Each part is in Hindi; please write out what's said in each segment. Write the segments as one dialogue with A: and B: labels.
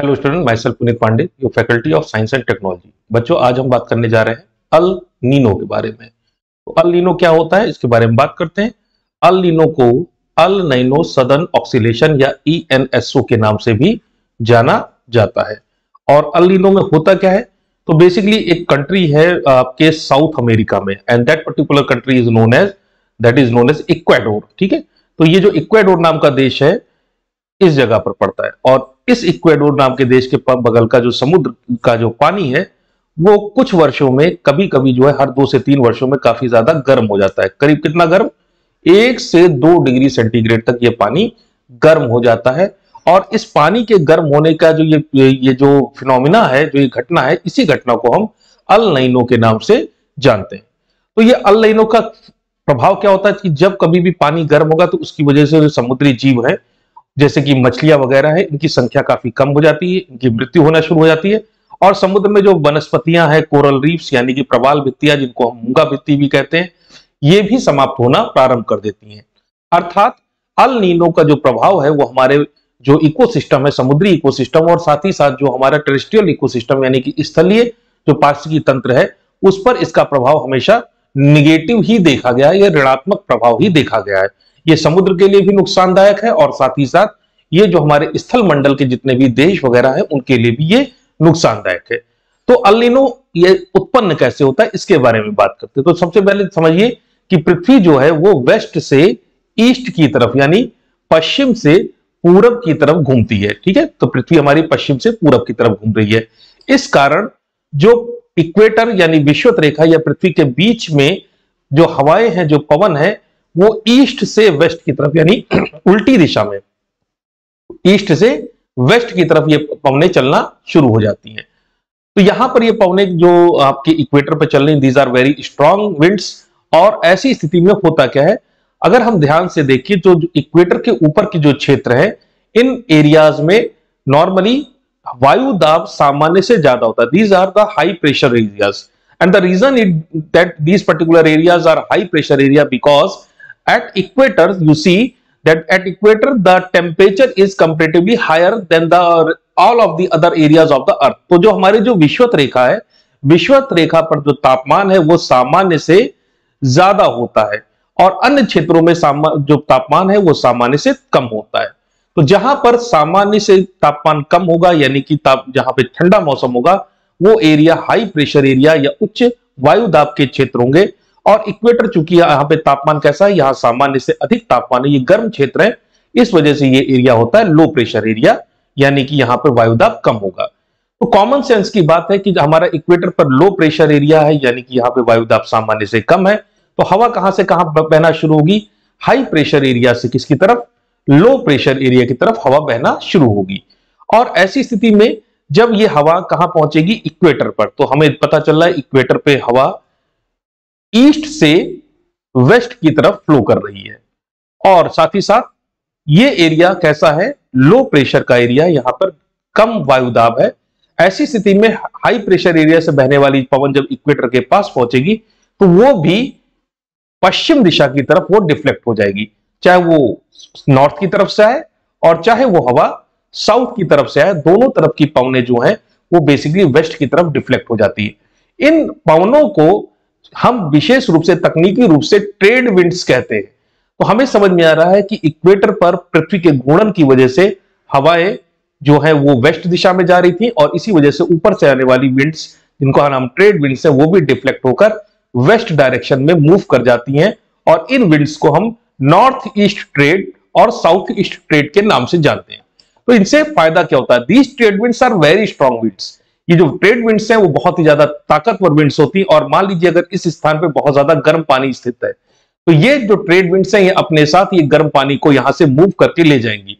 A: Hello student, myself Puneet Pandey, your faculty of science and technology. बच्चों, आज हम बात करने जा रहे हैं अल नीनो के बारे में। तो अल नीनो क्या होता है, इसके बारे में बात करते हैं। अल नीनो को अल नीनो सदर्न ऑक्सीलेशन या ENSO के नाम से भी जाना जाता है। और अल नीनो में होता क्या है, तो बेसिकली एक कंट्री है आपके साउथ अमेरिका में, and that particular country is known as Ecuador. ठीक है, तो ये जो इक्वाडोर नाम का देश है इस जगह पर पड़ता है। और इस इक्वाडोर नाम के देश के बगल का जो समुद्र का जो पानी है वो कुछ वर्षों में कभी कभी जो है हर 2 से 3 वर्षों में काफी ज्यादा गर्म हो जाता है। करीब कितना गर्म, 1 से 2 डिग्री सेंटीग्रेड तक ये पानी गर्म हो जाता है। और इस पानी के गर्म होने का जो ये जो फिनोमिना है, जो ये घटना है, इसी घटना को हम अल नीनो के नाम से जानते हैं। तो ये अल नीनो का प्रभाव क्या होता है कि जब कभी भी पानी गर्म होगा तो उसकी वजह से जो समुद्री जीव है, जैसे कि मछलियां वगैरह है, इनकी संख्या काफी कम हो जाती है, इनकी मृत्यु होना शुरू हो जाती है। और समुद्र में जो वनस्पतियां हैं, कोरल रीफ्स यानी कि प्रवाल भित्तियां, जिनको हम मूंगा भित्ति भी कहते हैं, ये भी समाप्त होना प्रारंभ कर देती हैं। अर्थात अल नीनो का जो प्रभाव है वो हमारे जो इकोसिस्टम है, समुद्री इकोसिस्टम, और साथ ही साथ जो हमारा टेरेस्ट्रियल इकोसिस्टम यानी कि स्थलीय जो पारिस्थितिकी तंत्र है, उस पर इसका प्रभाव हमेशा निगेटिव ही देखा गया है, या ऋणात्मक प्रभाव ही देखा गया है। ये समुद्र के लिए भी नुकसानदायक है और साथ ही साथ ये जो हमारे स्थल मंडल के जितने भी देश वगैरह हैं उनके लिए भी ये नुकसानदायक है। तो अल नीनो ये उत्पन्न कैसे होता है, इसके बारे में बात करते हैं। तो सबसे पहले समझिए कि पृथ्वी जो है वो वेस्ट से ईस्ट की तरफ यानी पश्चिम से पूरब की तरफ घूमती है। ठीक है, तो पृथ्वी हमारी पश्चिम से पूरब की तरफ घूम रही है। इस कारण जो इक्वेटर यानी विषुवत रेखा या पृथ्वी के बीच में जो हवाएं हैं, जो पवन है, वो ईस्ट से वेस्ट की तरफ यानी उल्टी दिशा में ईस्ट से वेस्ट की तरफ ये पवनें चलना शुरू हो जाती हैं। तो यहां पर ये पवनें जो आपके इक्वेटर पर चल रही, these are very strong winds. और ऐसी स्थिति में होता क्या है, अगर हम ध्यान से देखिए तो इक्वेटर के ऊपर की जो क्षेत्र है, इन एरियाज में नॉर्मली वायु दाब सामान्य से ज्यादा होता है। These are the high pressure areas, and the reason is that these particular areas are high pressure area because at equator you see that at equator the temperature is comparatively higher than the all of the other areas of the earth। तो जो हमारी जो विषुवत रेखा है, विषुवत रेखा पर जो तापमान है वो सामान्य से ज्यादा होता है, और अन्य क्षेत्रों में जो तापमान है वो सामान्य से कम होता है। तो जहां पर सामान्य से तापमान कम होगा यानी कि जहां पे ठंडा मौसम होगा, वो एरिया हाई प्रेशर एरिया या उच्च वायु दाब के क्षेत्र होंगे। और इक्वेटर चूंकि यहां पे तापमान कैसा है, यहां सामान्य से अधिक तापमान है, ये गर्म क्षेत्र है, इस वजह से ये एरिया होता है लो प्रेशर एरिया, यानी कि यहां पर वायुदाब कम होगा। तो कॉमन सेंस की बात है कि हमारा इक्वेटर पर लो प्रेशर एरिया है, यानी कि यहां पे वायुदाब सामान्य से कम है, तो हवा कहां से कहां बहना शुरू होगी, हाई प्रेशर एरिया से किसकी तरफ, लो प्रेशर एरिया की तरफ हवा बहना शुरू होगी। और ऐसी स्थिति में जब ये हवा कहां पहुंचेगी, इक्वेटर पर, तो हमें पता चल रहा है इक्वेटर पे हवा ईस्ट से वेस्ट की तरफ फ्लो कर रही है। और साथ ही साथ ये एरिया कैसा है, लो प्रेशर का एरिया, यहां पर कम वायुदाब है। ऐसी स्थिति में हाई प्रेशर एरिया से बहने वाली पवन जब इक्वेटर के पास पहुंचेगी तो वो भी पश्चिम दिशा की तरफ वो डिफ्लेक्ट हो जाएगी, चाहे वो नॉर्थ की तरफ से आए और चाहे वो हवा साउथ की तरफ से आए, दोनों तरफ की पवनें जो हैं वो बेसिकली वेस्ट की तरफ डिफ्लेक्ट हो जाती है। इन पवनों को हम विशेष रूप से तकनीकी रूप से ट्रेड विंड्स कहते हैं। तो हमें समझ में आ रहा है कि इक्वेटर पर पृथ्वी के घूर्णन की वजह से हवाएं जो है वो वेस्ट दिशा में जा रही थी, और इसी वजह से ऊपर से आने वाली विंड्स, जिनको हम ट्रेड विंड्स है, वो भी डिफ्लेक्ट होकर वेस्ट डायरेक्शन में मूव कर जाती हैं। और इन विंड्स को हम नॉर्थ ईस्ट ट्रेड और साउथ ईस्ट ट्रेड के नाम से जानते हैं। तो इनसे फायदा क्या होता है, these trade winds are very strong winds. ये जो ट्रेड विंड्स हैं वो बहुत ही ज्यादा ताकतवर विंड्स होती हैं। और मान लीजिए अगर इस स्थान पे बहुत ज्यादा गर्म पानी स्थित है, तो ये जो ट्रेड विंड्स हैं ये अपने साथ ये गर्म पानी को यहां से मूव करके ले जाएंगी।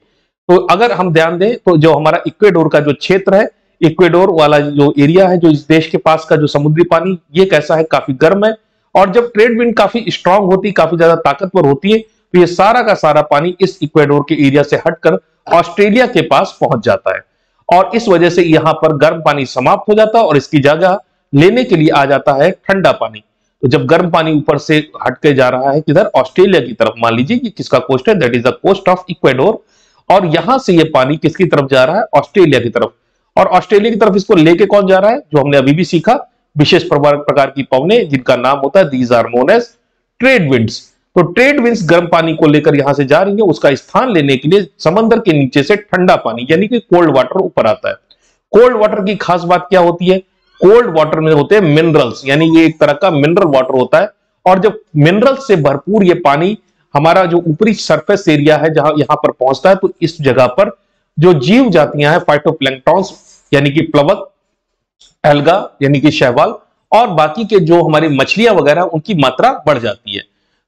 A: तो अगर हम ध्यान दें तो जो हमारा इक्वेडोर का जो क्षेत्र है, इक्वेडोर वाला जो एरिया है, जो इस देश के पास का जो समुद्री पानी, ये कैसा है, काफी गर्म है। और जब ट्रेड विंड काफी स्ट्रांग होती, काफी ज्यादा ताकतवर होती है, तो ये सारा का सारा पानी इस इक्वेडोर के एरिया से हटकर ऑस्ट्रेलिया के पास पहुंच जाता है। और इस वजह से यहां पर गर्म पानी समाप्त हो जाता है और इसकी जगह लेने के लिए आ जाता है ठंडा पानी। तो जब गर्म पानी ऊपर से हट के जा रहा है किधर, ऑस्ट्रेलिया की तरफ, मान लीजिए कि किसका कोस्ट है, that is the coast of Ecuador, और यहां से ये पानी किसकी तरफ जा रहा है, ऑस्ट्रेलिया की तरफ। और ऑस्ट्रेलिया की तरफ इसको लेके कौन जा रहा है, जो हमने अभी भी सीखा, विशेष प्रकार की पवनें जिनका नाम होता है these are known as trade winds. तो ट्रेड विंड्स गर्म पानी को लेकर यहां से जा रही है, उसका स्थान लेने के लिए समंदर के नीचे से ठंडा पानी यानी कि कोल्ड वाटर ऊपर आता है। कोल्ड वाटर की खास बात क्या होती है, कोल्ड वाटर में होते हैं मिनरल्स, यानी ये एक तरह का मिनरल वाटर होता है। और जब मिनरल्स से भरपूर ये पानी हमारा जो ऊपरी सरफेस एरिया है जहां यहां पर पहुंचता है, तो इस जगह पर जो जीव जातियां हैं, फाइटोप्लैंक्टॉन्स यानी कि प्लवक, एल्गा यानी कि शैवाल, और बाकी के जो हमारी मछलियां वगैरह, उनकी मात्रा बढ़ जाती है।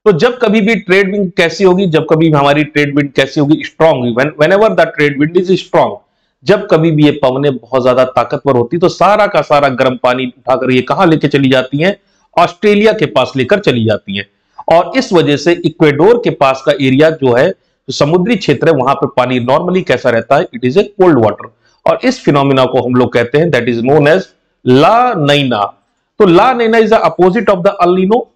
A: तो जब कभी भी ट्रेड विंड कैसी होगी, जब कभी हमारी ट्रेड विंड कैसी होगी, स्ट्रांग होगी, whenever the trade wind is strong, जब कभी भी ये पवनें बहुत ज्यादा ताकतवर होती तो सारा का सारा गर्म पानी उठाकर ये कहां लेके चली जाती हैं, ऑस्ट्रेलिया के पास लेकर चली जाती हैं। और इस वजह से इक्वेडोर के पास का एरिया जो है, जो समुद्री क्षेत्र है, वहां पर पानी नॉर्मली कैसा रहता है, it is a cold water. और इस फिनोमिना को हम लोग कहते हैं that is known as La Nina. तो La Nina is the opposite of the El Nino.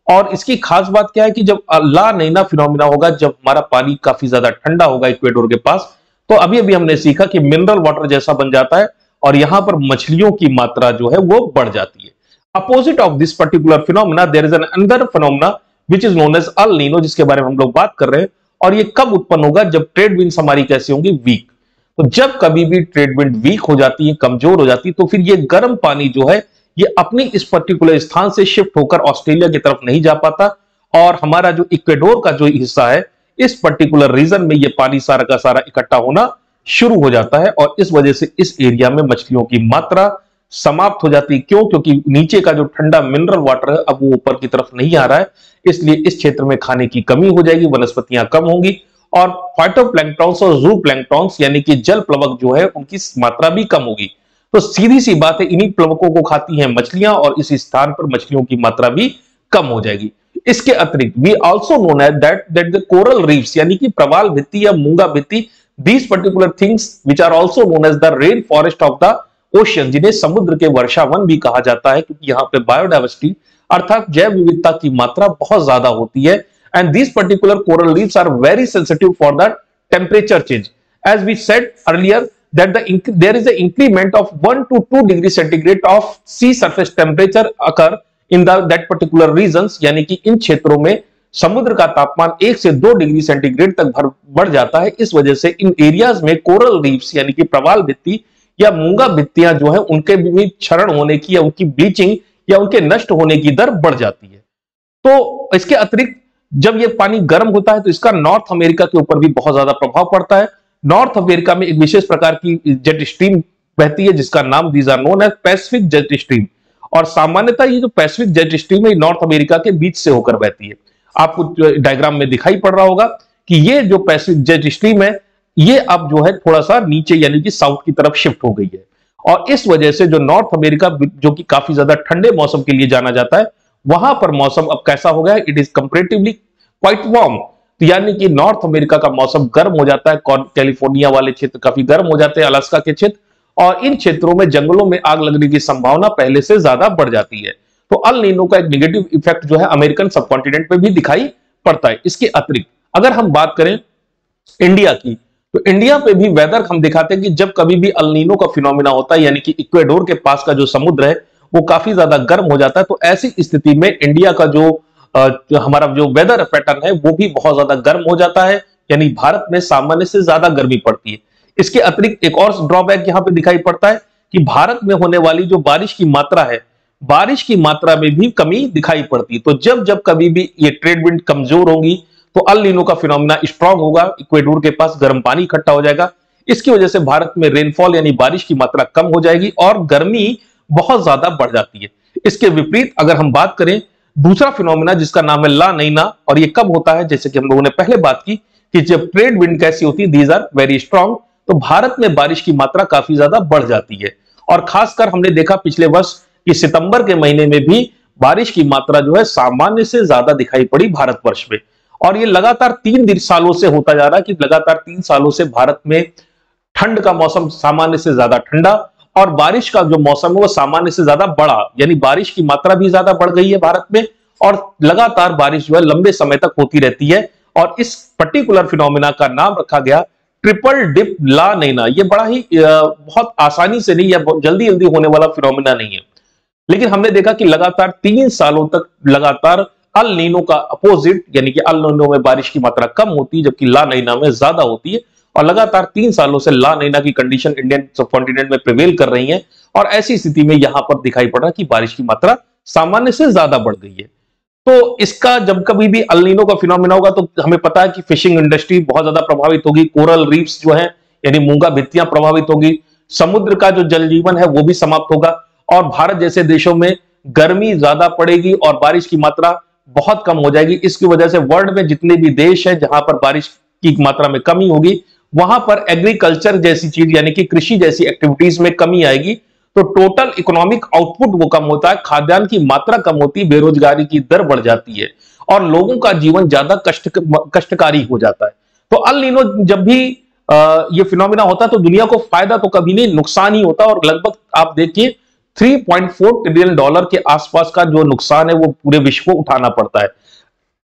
A: और इसकी खास बात क्या है कि जब ला नीना फिनोमिना होगा, जब हमारा पानी काफी ज्यादा ठंडा होगा इक्वेडोर के पास, तो अभी अभी हमने सीखा कि मिनरल वाटर जैसा बन जाता है और यहां पर मछलियों की मात्रा जो है वो बढ़ जाती है। Opposite of this particular phenomena there is an another phenomena which is known as El Nino, जिसके बारे में हम लोग बात कर रहे हैं। और ये कब उत्पन्न होगा, जब ट्रेड विंड्स हमारी कैसी होंगी, वीक। तो जब कभी भी ट्रेड विंड वीक हो जाती है, कमजोर हो जाती है, तो फिर ये गर्म पानी जो है ये अपनी इस पर्टिकुलर स्थान से शिफ्ट होकर ऑस्ट्रेलिया की तरफ नहीं जा पाता, और हमारा जो इक्वेडोर का जो हिस्सा है, इस पर्टिकुलर रीजन में ये पानी सारा का सारा इकट्ठा होना शुरू हो जाता है। और इस वजह से इस एरिया में मछलियों की मात्रा समाप्त हो जाती है। क्यों? क्योंकि नीचे का जो ठंडा मिनरल वाटर है अब वो ऊपर की तरफ नहीं आ रहा है, इसलिए इस क्षेत्र में खाने की कमी हो जाएगी, वनस्पतियां कम होंगी, और फाइटोप्लैंक्टॉन्स और जूप्लैंक्टॉन्स यानी कि जल प्लवक जो है उनकी मात्रा भी कम होगी। तो सीधी सी बात है, इन्हीं प्लवकों को खाती हैं मछलियां, और इस स्थान पर मछलियों की मात्रा भी कम हो जाएगी। इसके अतिरिक्त we also known as that the coral reefs यानी कि प्रवाल भित्ति या मूंगा भित्ति, these particular things which are also known as the rain forest of the ocean, जिन्हें समुद्र के वर्षावन भी कहा जाता है, क्योंकि यहाँ पे बायोडाइवर्सिटी अर्थात जैव विविधता की मात्रा बहुत ज्यादा होती है। And these particular coral reefs are very sensitive for the temperature change, as we said earlier that there is an increment of 1 to 2 degree centigrade of sea surface temperature occur in that particular regions, यानी कि इन क्षेत्रों में समुद्र का तापमान 1 से 2 डिग्री सेंटीग्रेड तक बढ़ जाता है। इस वजह से इन एरियाज में कोरल रीफ्स यानी कि प्रवाल भित्ति या मूंगा भित्तियां जो है उनके भी क्षरण होने की या उनकी ब्लीचिंग या उनके नष्ट होने की दर बढ़ जाती है। तो इसके अतिरिक्त जब ये पानी गर्म होता है तो इसका नॉर्थ अमेरिका के ऊपर भी बहुत ज्यादा प्रभाव पड़ता है। नॉर्थ अमेरिका में एक विशेष प्रकार की जेट स्ट्रीम बहती है जिसका नाम these are known as Pacific jet stream, और सामान्यतः ये जो पैसिफिक जेट स्ट्रीम है नॉर्थ अमेरिका के बीच से होकर बहती है। आपको डायग्राम में दिखाई पड़ रहा होगा कि ये जो पैसिफिक जेट स्ट्रीम है ये अब जो है थोड़ा सा नीचे यानी कि साउथ की तरफ शिफ्ट हो गई है, और इस वजह से जो नॉर्थ अमेरिका जो कि काफी ज्यादा ठंडे मौसम के लिए जाना जाता है, वहां पर मौसम अब कैसा हो गया है, it is comparatively quite warm. यानी कि नॉर्थ अमेरिका का मौसम गर्म हो जाता है, कैलिफोर्निया वाले क्षेत्र काफी गर्म हो जाते हैं, अलास्का के क्षेत्र, और इन क्षेत्रों में जंगलों में आग लगने की संभावना पहले से ज्यादा बढ़ जाती है। तो अल नीनो का एक नेगेटिव इफेक्ट जो है अमेरिकन सबकॉन्टिनेंट पे भी दिखाई पड़ता है। इसके अतिरिक्त अगर हम बात करें इंडिया की, तो इंडिया पे भी वेदर हम दिखाते हैं कि जब कभी भी अल नीनो का फिनोमिना होता है यानी कि इक्वेडोर के पास का जो समुद्र है वो काफी ज्यादा गर्म हो जाता है, तो ऐसी स्थिति में इंडिया का जो हमारा जो वेदर पैटर्न है वो भी बहुत ज्यादा गर्म हो जाता है, यानी भारत में सामान्य से ज्यादा गर्मी पड़ती है। इसके अतिरिक्त एक और ड्रॉबैक यहां पे दिखाई पड़ता है कि भारत में होने वाली जो बारिश की मात्रा है, बारिश की मात्रा में भी कमी दिखाई पड़ती है। तो जब जब कभी भी ये ट्रेड विंड कमजोर होगी तो अल नीनो का फिनोमिना स्ट्रांग होगा, इक्वेडोर के पास गर्म पानी इकट्ठा हो जाएगा, इसकी वजह से भारत में रेनफॉल यानी बारिश की मात्रा कम हो जाएगी और गर्मी बहुत ज्यादा बढ़ जाती है। इसके विपरीत अगर हम बात करें दूसरा फिनोमिना जिसका नाम है ला नीना, और ये कब होता है, जैसे कि हम लोगों ने पहले बात की कि जब ट्रेड विंड कैसी होती है, दीज आर वेरी स्ट्रांग, तो भारत में बारिश की मात्रा काफी ज्यादा बढ़ जाती है। और खासकर हमने देखा पिछले वर्ष कि सितंबर के महीने में भी बारिश की मात्रा जो है सामान्य से ज्यादा दिखाई पड़ी भारतवर्ष में, और ये लगातार 3 सालों से होता जा रहा है कि लगातार 3 सालों से भारत में ठंड का मौसम सामान्य से ज्यादा ठंडा और बारिश का जो मौसम है वो सामान्य से ज्यादा बढ़ा, यानी बारिश की मात्रा भी ज्यादा बढ़ गई है भारत में, और लगातार बारिश जो है लंबे समय तक होती रहती है। और इस पर्टिकुलर फिनोमिना का नाम रखा गया ट्रिपल डिप ला नैना, ये बड़ा ही बहुत आसानी से नहीं या जल्दी जल्दी होने वाला फिनोमिना नहीं है, लेकिन हमने देखा कि लगातार 3 सालों तक लगातार अल नीनो का अपोजिट यानी कि अल नीनो में बारिश की मात्रा कम होती है जबकि ला नैना में ज्यादा होती है, और लगातार 3 सालों से ला नैना की कंडीशन इंडियन सबकॉन्टिनेंट में प्रिवेल कर रही है, और ऐसी स्थिति में यहां पर दिखाई पड़ रहा है कि बारिश की मात्रा सामान्य से ज्यादा बढ़ गई है। तो इसका जब कभी भी अल नीनो का फिनोमिना होगा तो हमें पता है कि फिशिंग इंडस्ट्री बहुत ज्यादा प्रभावित होगी, कोरल रीफ्स जो है यानी मूंगा भित्तियां प्रभावित होगी, समुद्र का जो जल जीवन है वो भी समाप्त होगा, और भारत जैसे देशों में गर्मी ज्यादा पड़ेगी और बारिश की मात्रा बहुत कम हो जाएगी। इसकी वजह से वर्ल्ड में जितने भी देश है जहां पर बारिश की मात्रा में कमी होगी वहां पर एग्रीकल्चर जैसी चीज यानी कि कृषि जैसी एक्टिविटीज में कमी आएगी, तो टोटल इकोनॉमिक आउटपुट वो कम होता है, खाद्यान्न की मात्रा कम होती है, बेरोजगारी की दर बढ़ जाती है और लोगों का जीवन ज्यादा कष्टकारी हो जाता है। तो अल नीनो जब भी ये फिनोमिना होता है तो दुनिया को फायदा तो कभी नहीं नुकसान ही होता है, और लगभग आप देखिए 3.4 ट्रिलियन डॉलर के आसपास का जो नुकसान है वो पूरे विश्व को उठाना पड़ता है।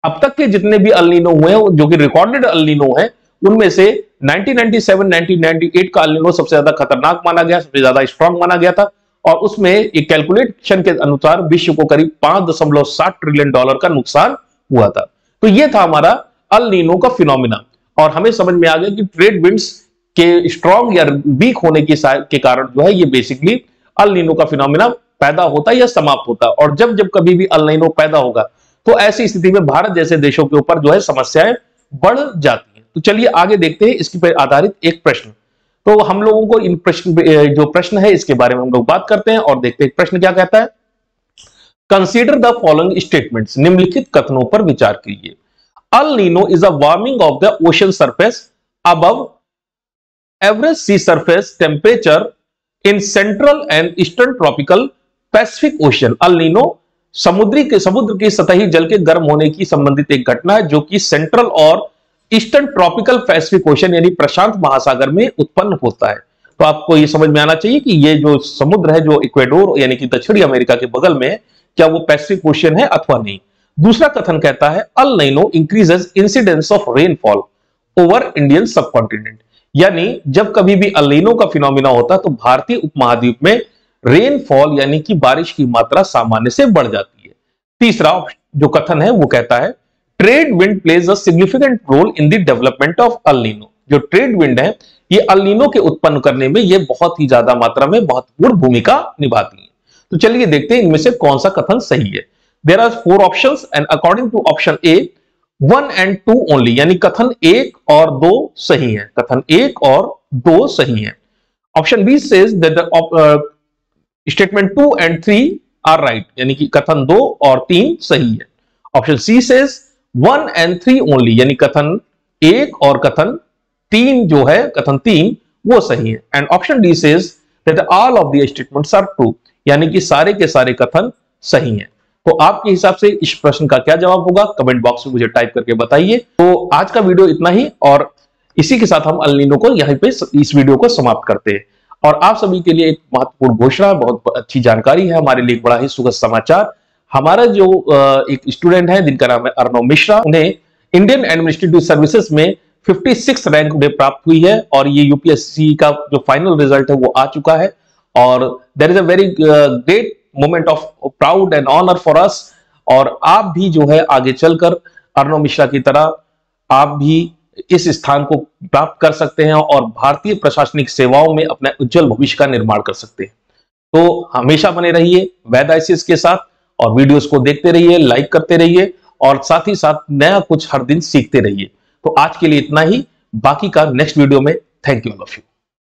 A: अब तक के जितने भी अल नीनो हुए हैं जो कि रिकॉर्डेड अल नीनो है उनमें से 1997-1998 का अल नीनो सबसे ज्यादा खतरनाक माना गया, सबसे ज्यादा स्ट्रांग माना गया था, और उसमें एक कैलकुलेशन के अनुसार विश्व को करीब 5.7 ट्रिलियन डॉलर का नुकसान हुआ था। तो यह था हमारा अल नीनो का फिनोमिना, और हमें समझ में आ गया कि ट्रेड विंड्स के स्ट्रांग या वीक होने के कारण जो है ये बेसिकली अल नीनो का फिनोमिना पैदा होता है या समाप्त होता है, और जब जब कभी भी अल नीनो पैदा होगा तो ऐसी स्थिति में भारत जैसे देशों के ऊपर जो है समस्याएं बढ़ जाती हैं। तो चलिए आगे देखते हैं इसके पर आधारित एक प्रश्न। तो हम लोगों को इन प्रश्न जो प्रश्न है इसके बारे में हम लोग बात करते हैं और देखते हैं प्रश्न क्या कहता है। कंसीडर द फॉलोइंग स्टेटमेंट्स, निम्नलिखित कथनों पर विचार कीजिए। El Nino is a warming of the ocean surface above average sea surface temperature in central and eastern tropical Pacific ocean. El Nino समुद्र की सतही जल के गर्म होने की संबंधित एक घटना है जो कि सेंट्रल और ईस्टर्न ट्रॉपिकल पैसिफिक ओशन यानी प्रशांत महासागर में उत्पन्न होता है। तो आपको यह समझ में आना चाहिए कि ये जो समुद्र है जो इक्वेडोर यानी कि दक्षिणी अमेरिका के बगल में है, क्या वो पैसिफिक ओशन है अथवा नहीं। दूसरा कथन कहता है El Nino increases incidence of rainfall over Indian subcontinent, यानी जब कभी भी अल नीनो का फिनोमिना होता है तो भारतीय उपमहाद्वीप में रेनफॉल यानी कि बारिश की मात्रा सामान्य से बढ़ जाती है। तीसरा जो कथन है वो कहता है trade wind plays a significant role in the development of El Nino. जो ट्रेड विंड है ये अल नीनो के उत्पन्न करने में ये बहुत ही ज्यादा मात्रा में महत्वपूर्ण भूमिका निभाती है। तो चलिए देखते हैं इनमें से कौन सा कथन सही है। There are 4 options and according to option A 1 and 2 only, यानी कथन 1 और 2 सही है, कथन 1 और 2 सही है। Option B says that the statement 2 and 3 are right, यानी कि कथन 2 और 3 सही है। Option C says 1 and 3 only, यानी कथन 1 और कथन 3 जो है कथन 3 वो सही है। And option D says that all of the statements are true, यानी कि सारे के सारे कथन सही हैं। तो आपके हिसाब से इस प्रश्न का क्या जवाब होगा कमेंट बॉक्स में मुझे टाइप करके बताइए। तो आज का वीडियो इतना ही, और इसी के साथ हम अल नीनो को यहीं पे इस वीडियो को समाप्त करते हैं। और आप सभी के लिए एक महत्वपूर्ण घोषणा, बहुत अच्छी जानकारी है, हमारे लिए बड़ा ही सुखद समाचार। हमारा जो एक स्टूडेंट है जिनका नाम है अर्नव मिश्रा, उन्हें इंडियन एडमिनिस्ट्रेटिव सर्विसेज में 56 रैंक उन्हें प्राप्त हुई है, और ये यूपीएससी का जो फाइनल रिजल्ट है वो आ चुका है, और there is a very great moment of proud and honour for us. और आप भी जो है आगे चलकर अर्नव मिश्रा की तरह आप भी इस स्थान को प्राप्त कर सकते हैं और भारतीय प्रशासनिक सेवाओं में अपने उज्जवल भविष्य का निर्माण कर सकते हैं। तो हमेशा बने रहिए वैद आईसीएस के साथ, और वीडियोस को देखते रहिए, लाइक करते रहिए, और साथ ही साथ नया कुछ हर दिन सीखते रहिए। तो आज के लिए इतना ही, बाकी का नेक्स्ट वीडियो में। Thank you all of you.